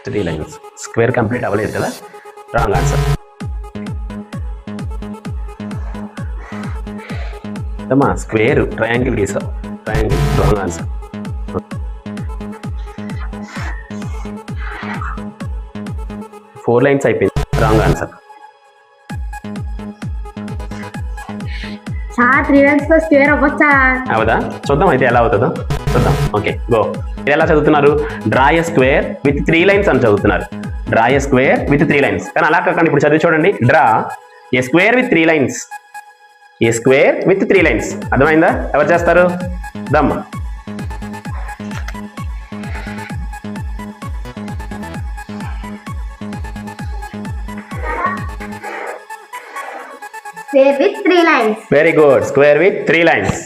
3 lines. Square complete అవ్వలేదు కదా, wrong answer. అమ్మా స్క్వేర్ ట్రయాంగిల్ గీసా, triangle wrong answer. Four lines అయిపోయింది, రాంగ్ ఆన్సర్. సార్ 3 లైన్స్ లో స్క్వేర్ అవ్వచ్చా? అవదా, చూద్దాం అయితే ఎలా అవుతుందో చూద్దాం. Okay go. ఇది ఎలా చదువుతున్నారు? Draw a square with 3 lines అని చదువుతున్నారు. Draw a square with 3 lines. కానీ అలా కాకండి, ఇప్పుడు చదివి చూడండి. Draw a square with 3 lines. A square with 3 lines. అర్థమైందా? ఎవరు చేస్తారు? దమ్మ. Square with 3 lines. Very good. Square with 3 lines.